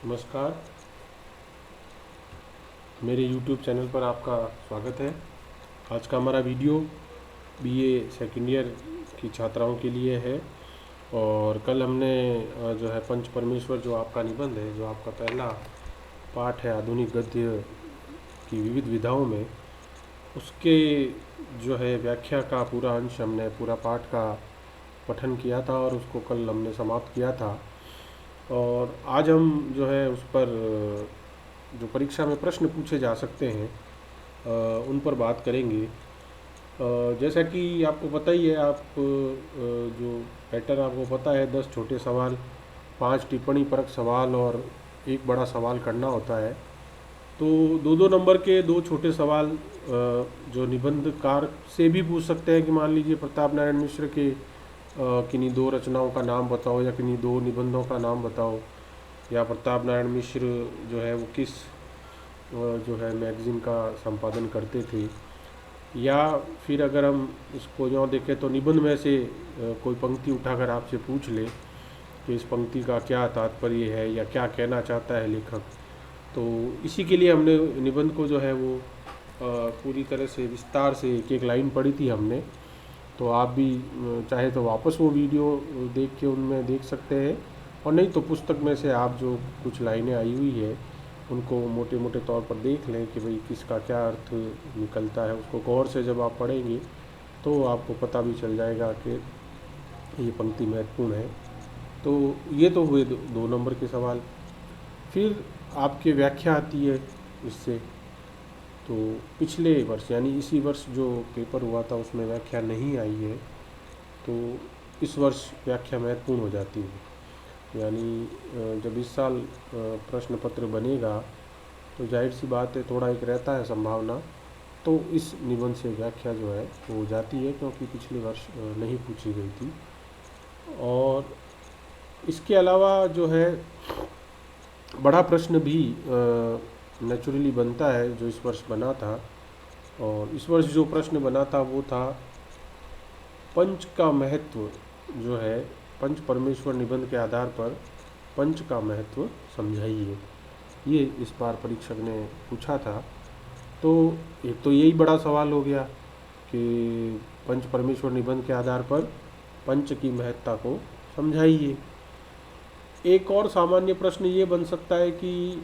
नमस्कार। मेरे YouTube channel पर आपका स्वागत है। आज का हमारा वीडियो बीए सेकेंड ईयर की छात्राओं के लिए है। और कल हमने जो है पंच परमेश्वर, जो आपका निबंध है, जो आपका पहला पाठ है आधुनिक गद्य की विविध विधाओं में, उसके जो है व्याख्या का पूरा अंश, हमने पूरा पाठ का पठन किया था और उसको कल हमने समाप्त किया था। और आज हम जो है उस पर जो परीक्षा में प्रश्न पूछे जा सकते हैं उन पर बात करेंगे। जैसा कि आपको पता ही है, जो पैटर्न आपको पता है, 10 छोटे सवाल, 5 टिप्पणी परक सवाल और एक बड़ा सवाल करना होता है। तो दो दो नंबर के दो छोटे सवाल जो निबंधकार से भी पूछ सकते हैं कि मान लीजिए प्रताप नारायण मिश्र के किन्हीं दो रचनाओं का नाम बताओ या किन्हीं दो निबंधों का नाम बताओ, या प्रताप नारायण मिश्र जो है वो किस जो है मैगज़ीन का संपादन करते थे। या फिर अगर हम इसको यूँ देखें तो निबंध में से कोई पंक्ति उठाकर आपसे पूछ ले कि इस पंक्ति का क्या तात्पर्य है या क्या कहना चाहता है लेखक। तो इसी के लिए हमने निबंध को जो है वो पूरी तरह से विस्तार से एक एक लाइन पढ़ी थी हमने। तो आप भी चाहे तो वापस वो वीडियो देख के उनमें देख सकते हैं, और नहीं तो पुस्तक में से आप जो कुछ लाइनें आई हुई है उनको मोटे मोटे तौर पर देख लें कि भाई किसका क्या अर्थ निकलता है। उसको गौर से जब आप पढ़ेंगे तो आपको पता भी चल जाएगा कि ये पंक्ति महत्वपूर्ण है। तो ये तो हुए दो नंबर के सवाल। फिर आपकी व्याख्या आती है इससे। तो पिछले वर्ष यानी इसी वर्ष जो पेपर हुआ था उसमें व्याख्या नहीं आई है, तो इस वर्ष व्याख्या महत्वपूर्ण हो जाती है। यानी जब इस साल प्रश्न पत्र बनेगा तो जाहिर सी बात है, थोड़ा एक रहता है संभावना, तो इस निबंध से व्याख्या जो है वो हो जाती है, क्योंकि पिछले वर्ष नहीं पूछी गई थी। और इसके अलावा जो है बड़ा प्रश्न भी नेचुरली बनता है, जो इस वर्ष बना था। और इस वर्ष जो प्रश्न बना था वो था पंच का महत्व जो है, पंच परमेश्वर निबंध के आधार पर पंच का महत्व समझाइए। ये इस बार परीक्षक ने पूछा था। तो एक तो यही बड़ा सवाल हो गया कि पंच परमेश्वर निबंध के आधार पर पंच की महत्ता को समझाइए। एक और सामान्य प्रश्न ये बन सकता है कि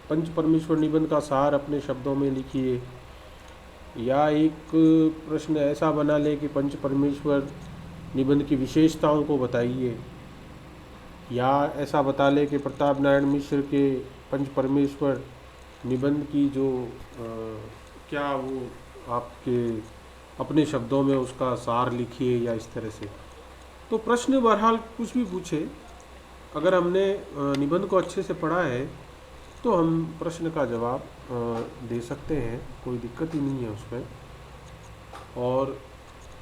पंच परमेश्वर निबंध का सार अपने शब्दों में लिखिए। या एक प्रश्न ऐसा बना ले कि पंच परमेश्वर निबंध की विशेषताओं को बताइए। या ऐसा बता ले कि प्रताप नारायण मिश्र के पंच परमेश्वर निबंध की जो क्या वो आपके अपने शब्दों में उसका सार लिखिए, या इस तरह से। तो प्रश्न बहरहाल कुछ भी पूछे, अगर हमने निबंध को अच्छे से पढ़ा है तो हम प्रश्न का जवाब दे सकते हैं, कोई दिक्कत ही नहीं है उसमें। और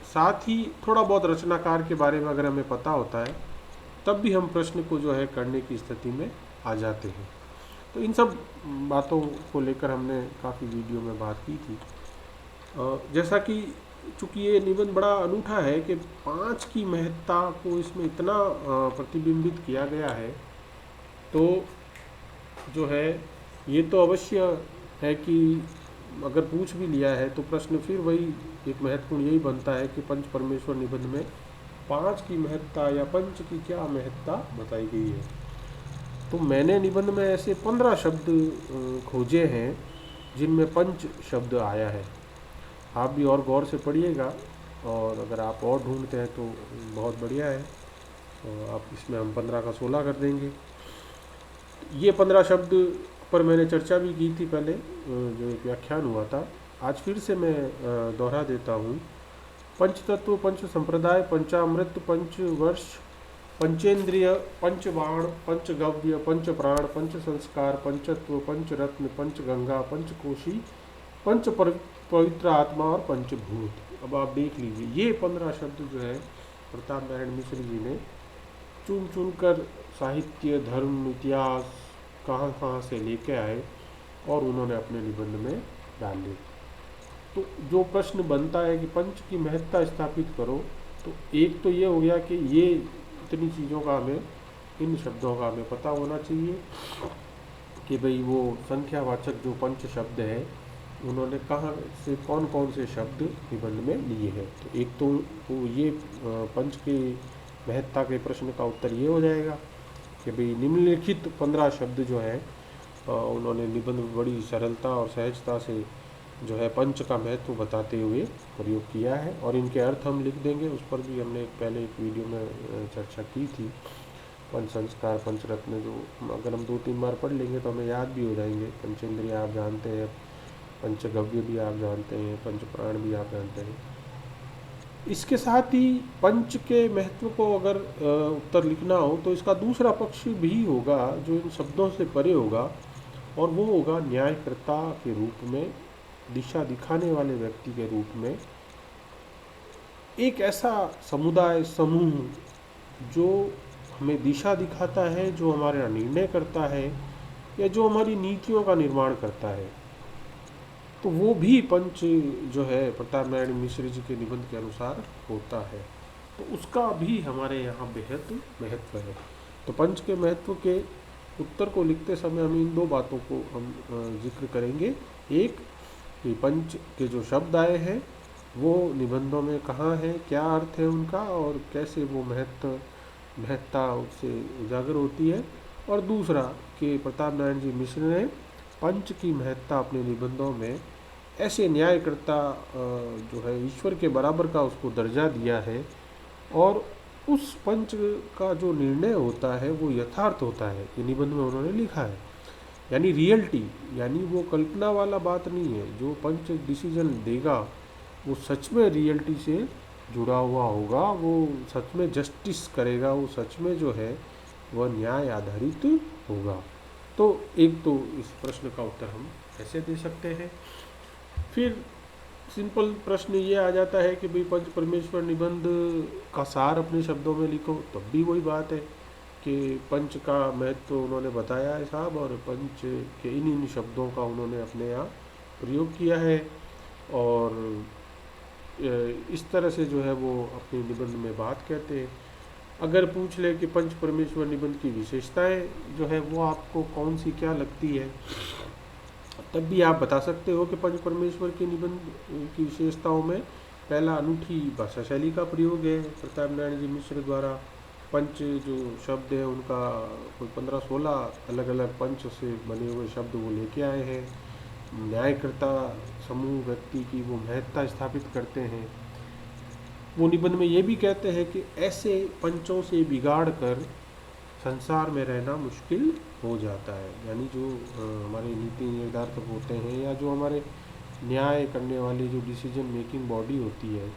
साथ ही थोड़ा बहुत रचनाकार के बारे में अगर हमें पता होता है तब भी हम प्रश्न को जो है करने की स्थिति में आ जाते हैं। तो इन सब बातों को लेकर हमने काफ़ी वीडियो में बात की थी। जैसा कि चूँकि ये निबंध बड़ा अनूठा है कि 5 की महत्ता को इसमें इतना प्रतिबिंबित किया गया है, तो जो है ये तो अवश्य है कि अगर पूछ भी लिया है तो प्रश्न फिर वही एक महत्वपूर्ण यही बनता है कि पंच परमेश्वर निबंध में 5 की महत्ता या पंच की क्या महत्ता बताई गई है। तो मैंने निबंध में ऐसे 15 शब्द खोजे हैं जिनमें पंच शब्द आया है। आप भी और गौर से पढ़िएगा, और अगर आप और ढूंढते हैं तो बहुत बढ़िया है। तो आप इसमें हम 15 का 16 कर देंगे। ये 15 शब्द पर मैंने चर्चा भी की थी पहले, जो एक व्याख्यान हुआ था। आज फिर से मैं दोहरा देता हूँ। पंच तत्व, पंच संप्रदाय, पंचामृत, पंच वर्ष, पंचेंद्रिय, पंचबाण, पंचगव्य, पंच प्राण, पंच संस्कार, पंचत्व, पंच रत्न, पंच गंगा, पंचकोशी, पंच पवित्र आत्मा और पंचभूत। अब आप देख लीजिए, ये 15 शब्द जो है प्रताप नारायण मिश्र जी ने चुन चुन कर साहित्य, धर्म, इतिहास कहाँ कहाँ से लेके आए और उन्होंने अपने निबंध में डाले। तो जो प्रश्न बनता है कि पंच की महत्ता स्थापित करो, तो एक तो ये हो गया कि ये इतनी चीज़ों का हमें इन शब्दों का हमें पता होना चाहिए कि भाई वो संख्यावाचक जो पंच शब्द है उन्होंने कहाँ से कौन कौन से शब्द निबंध में लिए हैं। तो एक तो वो ये पंच की महत्ता के प्रश्न का उत्तर ये हो जाएगा कि भाई निम्नलिखित 15 शब्द जो है उन्होंने निबंध में बड़ी सरलता और सहजता से जो है पंच का महत्व बताते हुए प्रयोग किया है। और इनके अर्थ हम लिख देंगे, उस पर भी हमने पहले एक वीडियो में चर्चा की थी। पंच संस्कार, पंचरत्न जो अगर हम 2-3 बार पढ़ लेंगे तो हमें याद भी हो जाएंगे। पंचेंद्रिय आप जानते हैं, पंचगव्य भी आप जानते हैं, पंच प्राण भी आप जानते हैं। इसके साथ ही पंच के महत्व को अगर उत्तर लिखना हो तो इसका दूसरा पक्ष भी होगा जो इन शब्दों से परे होगा, और वो होगा न्यायकर्ता के रूप में, दिशा दिखाने वाले व्यक्ति के रूप में। एक ऐसा समुदाय समूह जो हमें दिशा दिखाता है, जो हमारा निर्णय करता है या जो हमारी नीतियों का निर्माण करता है, तो वो भी पंच जो है प्रताप नारायण मिश्र जी के निबंध के अनुसार होता है। तो उसका भी हमारे यहाँ बेहद महत्व है। तो पंच के महत्व के उत्तर को लिखते समय हम इन 2 बातों को हम जिक्र करेंगे। एक कि पंच के जो शब्द आए हैं वो निबंधों में कहाँ हैं, क्या अर्थ है उनका और कैसे वो महत्ता उससे उजागर होती है। और दूसरा कि प्रताप नारायण जी मिश्र ने पंच की महत्ता अपने निबंधों में ऐसे न्यायकर्ता जो है ईश्वर के बराबर का उसको दर्जा दिया है, और उस पंच का जो निर्णय होता है वो यथार्थ होता है, ये निबंध में उन्होंने लिखा है। यानी रियलिटी, यानी वो कल्पना वाला बात नहीं है। जो पंच डिसीजन देगा वो सच में रियलिटी से जुड़ा हुआ होगा, वो सच में जस्टिस करेगा, वो सच में जो है वह न्याय आधारित होगा। तो एक तो इस प्रश्न का उत्तर हम ऐसे दे सकते हैं। फिर सिंपल प्रश्न ये आ जाता है कि भाई पंच परमेश्वर निबंध का सार अपने शब्दों में लिखो, तब भी वही बात है कि पंच का महत्व तो उन्होंने बताया है साहब, और पंच के इन शब्दों का उन्होंने अपने यहाँ प्रयोग किया है, और इस तरह से जो है वो अपने निबंध में बात कहते हैं। अगर पूछ ले कि पंच परमेश्वर निबंध की विशेषताएं जो है वो आपको कौन सी क्या लगती है, तब भी आप बता सकते हो कि पंच परमेश्वर के निबंध की विशेषताओं में पहला अनूठी भाषा शैली का प्रयोग है प्रताप नारायण जी मिश्र द्वारा। पंच जो शब्द है उनका कोई 15-16 अलग अलग पंच से बने हुए शब्द वो लेके आए हैं। न्यायकर्ता समूह व्यक्ति की वो महत्ता स्थापित करते हैं। वो निबंध में ये भी कहते हैं कि ऐसे पंचों से बिगाड़ कर संसार में रहना मुश्किल हो जाता है। यानी जो हमारे नीति निर्धारक होते हैं या जो हमारे न्याय करने वाली जो डिसीजन मेकिंग बॉडी होती है,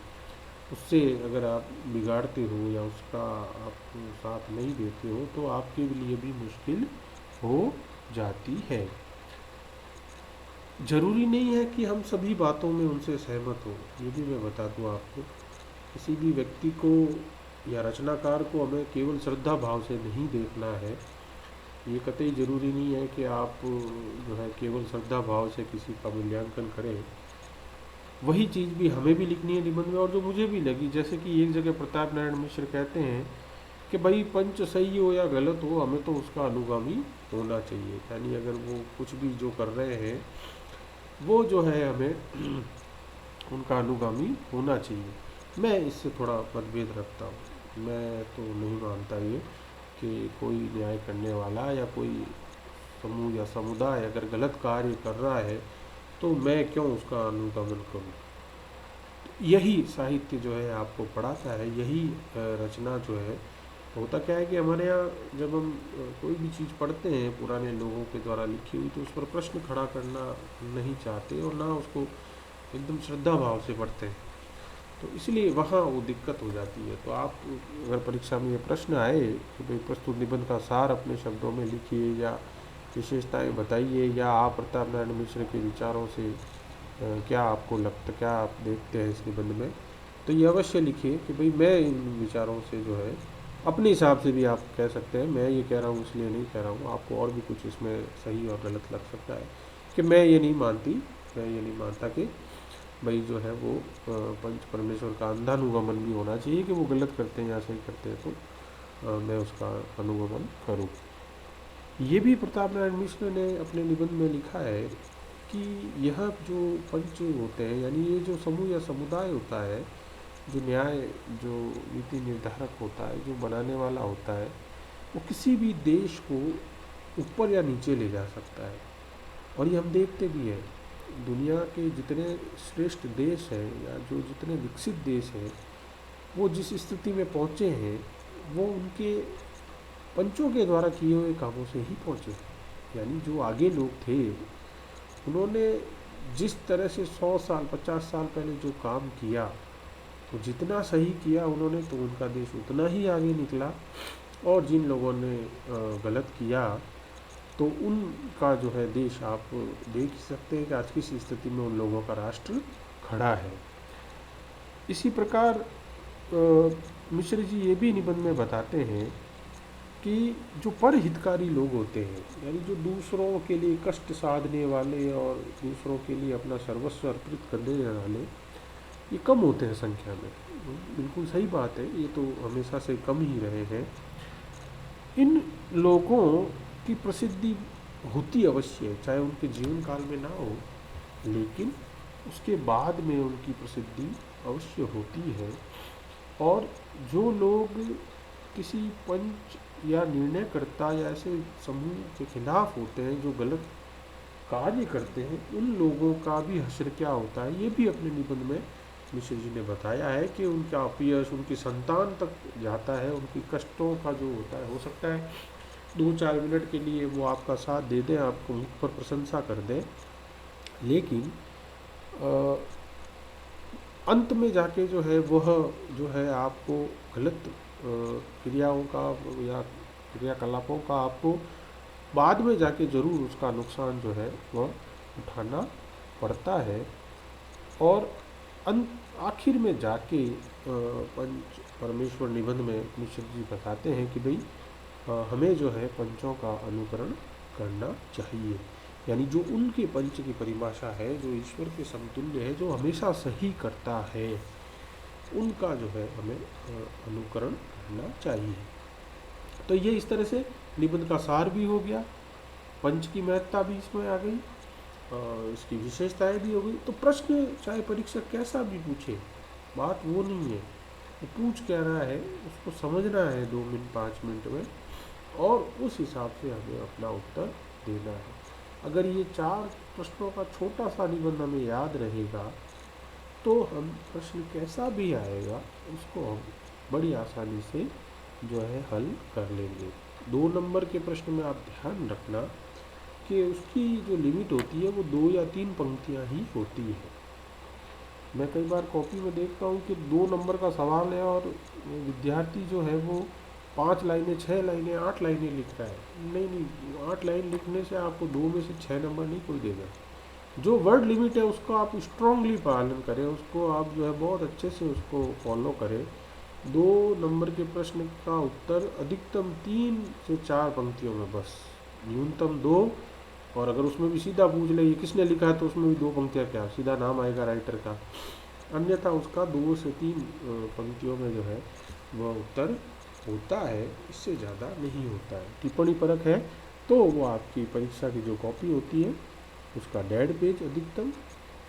उससे अगर आप बिगाड़ते हो या उसका आप साथ नहीं देते हो तो आपके लिए भी मुश्किल हो जाती है। ज़रूरी नहीं है कि हम सभी बातों में उनसे सहमत हो, ये भी मैं बता दूँ आपको। किसी भी व्यक्ति को या रचनाकार को हमें केवल श्रद्धा भाव से नहीं देखना है। ये कतई ज़रूरी नहीं है कि आप जो है केवल श्रद्धा भाव से किसी का मूल्यांकन करें। वही चीज़ भी हमें भी लिखनी है निबंध में, और जो मुझे भी लगी, जैसे कि एक जगह प्रताप नारायण मिश्र कहते हैं कि भाई पंच सही हो या गलत हो, हमें तो उसका अनुगामी होना चाहिए। यानी अगर वो कुछ भी जो कर रहे हैं वो जो है हमें उनका अनुगामी होना चाहिए। मैं इससे थोड़ा मतभेद रखता हूँ। मैं तो नहीं मानता ये कि कोई न्याय करने वाला या कोई समूह या समुदाय अगर गलत कार्य कर रहा है तो मैं क्यों उसका अनुगमन करूँ। यही साहित्य जो है आपको पढ़ाता है, यही रचना जो है। होता क्या है कि हमारे यहाँ जब हम कोई भी चीज़ पढ़ते हैं पुराने लोगों के द्वारा लिखी हुई, तो उस पर प्रश्न खड़ा करना नहीं चाहते और ना उसको एकदम श्रद्धा भाव से पढ़ते हैं, तो इसलिए वहाँ वो दिक्कत हो जाती है। तो आप अगर परीक्षा में ये प्रश्न आए कि भाई प्रस्तुत निबंध का सार अपने शब्दों में लिखिए या विशेषताएं बताइए, या आप प्रताप नारायण मिश्र के विचारों से क्या आपको लगता, क्या आप देखते हैं इस निबंध में, तो ये अवश्य लिखिए कि भाई मैं इन विचारों से जो है अपने हिसाब से भी आप कह सकते हैं। मैं ये कह रहा हूँ इसलिए नहीं कह रहा हूँ, आपको और भी कुछ इसमें सही और गलत लग सकता है कि मैं ये नहीं मानता कि भाई जो है वो पंच परमेश्वर का अंधानुगमन भी होना चाहिए कि वो गलत करते हैं या सही करते हैं। तो मैं उसका अनुगमन करूं। ये भी प्रताप नारायण मिश्र ने अपने निबंध में लिखा है कि यह जो पंच होते हैं, यानी ये जो समूह या समुदाय होता है, जो न्याय, जो नीति निर्धारक होता है, जो बनाने वाला होता है, वो किसी भी देश को ऊपर या नीचे ले जा सकता है। और ये हम देखते भी हैं, दुनिया के जितने श्रेष्ठ देश हैं या जो जितने विकसित देश हैं, वो जिस स्थिति में पहुँचे हैं वो उनके पंचों के द्वारा किए हुए कामों से ही पहुँचे। यानी जो आगे लोग थे उन्होंने जिस तरह से 100 साल 50 साल पहले जो काम किया, तो जितना सही किया उन्होंने, तो उनका देश उतना ही आगे निकला। और जिन लोगों ने गलत किया, तो उनका जो है देश, आप देख ही सकते हैं कि आज किस स्थिति में उन लोगों का राष्ट्र खड़ा है। इसी प्रकार मिश्र जी ये भी निबंध में बताते हैं कि जो परहितकारी लोग होते हैं, यानी जो दूसरों के लिए कष्ट साधने वाले और दूसरों के लिए अपना सर्वस्व अर्पित करने वाले, ये कम होते हैं संख्या में। बिल्कुल सही बात है, ये तो हमेशा से कम ही रहे हैं। इन लोगों की प्रसिद्धि होती अवश्य है, चाहे उनके जीवन काल में ना हो, लेकिन उसके बाद में उनकी प्रसिद्धि अवश्य होती है। और जो लोग किसी पंच या निर्णयकर्ता या ऐसे समूह के खिलाफ होते हैं, जो गलत कार्य करते हैं, उन लोगों का भी हश्र क्या होता है, ये भी अपने निबंध में मिश्र जी ने बताया है कि उनका अपयश उनकी संतान तक जाता है। उनकी कष्टों का जो होता है, हो सकता है 2-4 मिनट के लिए वो आपका साथ दे दें, आपको मुख पर प्रशंसा कर दें, लेकिन अंत में जाके जो है वह जो है आपको गलत क्रियाओं का या क्रियाकलापों का आपको बाद में जाके ज़रूर उसका नुकसान जो है वह उठाना पड़ता है। और आखिर में जाके पंच परमेश्वर निबंध में मिश्र जी बताते हैं कि भाई हमें जो है पंचों का अनुकरण करना चाहिए। यानी जो उनके पंच की परिभाषा है, जो ईश्वर के समतुल्य है, जो हमेशा सही करता है, उनका जो है हमें अनुकरण करना चाहिए। तो ये इस तरह से निबंध का सार भी हो गया, पंच की महत्ता भी इसमें आ गई, इसकी विशेषताएं भी हो गई। तो प्रश्न चाहे परीक्षक कैसा भी पूछे, बात वो नहीं है, वो पूछ क्या रहा है उसको समझना है 2 मिनट 5 मिनट में, और उस हिसाब से हमें अपना उत्तर देना है। अगर ये 4 प्रश्नों का छोटा सा निबंध हमें याद रहेगा, तो हम प्रश्न कैसा भी आएगा उसको हम बड़ी आसानी से जो है हल कर लेंगे। 2 नंबर के प्रश्न में आप ध्यान रखना कि उसकी जो लिमिट होती है वो 2 या 3 पंक्तियां ही होती है। मैं कई बार कॉपी में देखता हूँ कि 2 नंबर का सवाल है और विद्यार्थी जो है वो 5 लाइनें 6 लाइनें 8 लाइनें लिख रहा है। नहीं, 8 लाइन लिखने से आपको 2 में से 6 नंबर नहीं कोई देगा। जो वर्ड लिमिट है उसको आप स्ट्रांगली पालन करें, उसको आप जो है बहुत अच्छे से उसको फॉलो करें। 2 नंबर के प्रश्न का उत्तर अधिकतम 3 से 4 पंक्तियों में बस, न्यूनतम 2। और अगर उसमें भी सीधा पूछ ले ये किसने लिखा है, तो उसमें भी 2 पंक्तियाँ, क्या सीधा नाम आएगा राइटर का, अन्यथा उसका 2 से 3 पंक्तियों में जो है वह उत्तर होता है, इससे ज़्यादा नहीं होता है। टिप्पणी परक है तो वो आपकी परीक्षा की जो कॉपी होती है उसका 1.5 पेज अधिकतम,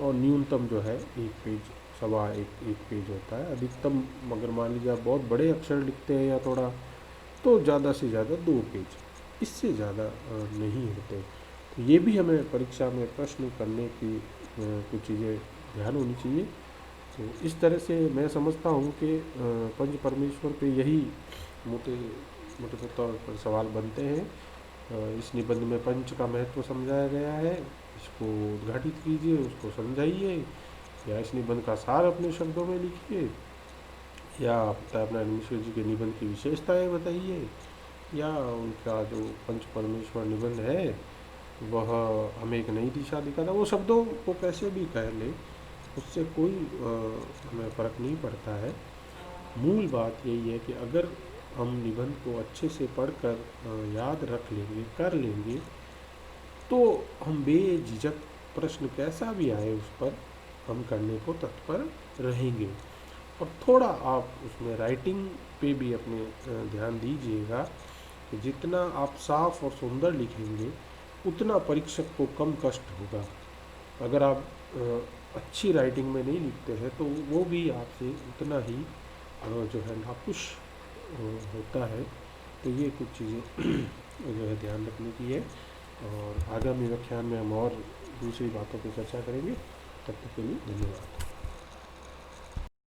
और न्यूनतम जो है 1 पेज, सवा एक पेज होता है अधिकतम। अगर मान लीजिए आप बहुत बड़े अक्षर लिखते हैं या थोड़ा, तो ज़्यादा से ज़्यादा 2 पेज, इससे ज़्यादा नहीं होते। तो ये भी हमें परीक्षा में प्रश्न करने की कुछ चीज़ें ध्यान होनी चाहिए। तो इस तरह से मैं समझता हूँ कि पंच परमेश्वर पे यही मोटे तौर पर सवाल बनते हैं। इस निबंध में पंच का महत्व समझाया गया है, इसको उद्घाटित कीजिए, उसको समझाइए, या इस निबंध का सार अपने शब्दों में लिखिए, या अपना मिश्र जी के निबंध की विशेषताएं बताइए, या उनका जो पंच परमेश्वर निबंध है वह हमें एक नई दिशा दिखाता। वो शब्दों को कैसे भी कह ले, उससे कोई हमें फ़र्क नहीं पड़ता है। मूल बात यही है कि अगर हम निबंध को अच्छे से पढ़कर याद रख लेंगे, कर लेंगे, तो हम बेझिझक प्रश्न कैसा भी आए उस पर हम करने को तत्पर रहेंगे। और थोड़ा आप उसमें राइटिंग पे भी अपने ध्यान दीजिएगा कि जितना आप साफ और सुंदर लिखेंगे उतना परीक्षक को कम कष्ट होगा। अगर आप अच्छी राइटिंग में नहीं लिखते हैं तो वो भी आपसे उतना ही जो है नाखुश होता है। तो ये कुछ चीज़ें जो है ध्यान रखने की है, और आगामी व्याख्यान में हम और दूसरी बातों पर चर्चा करेंगे। तब तक के लिए धन्यवाद।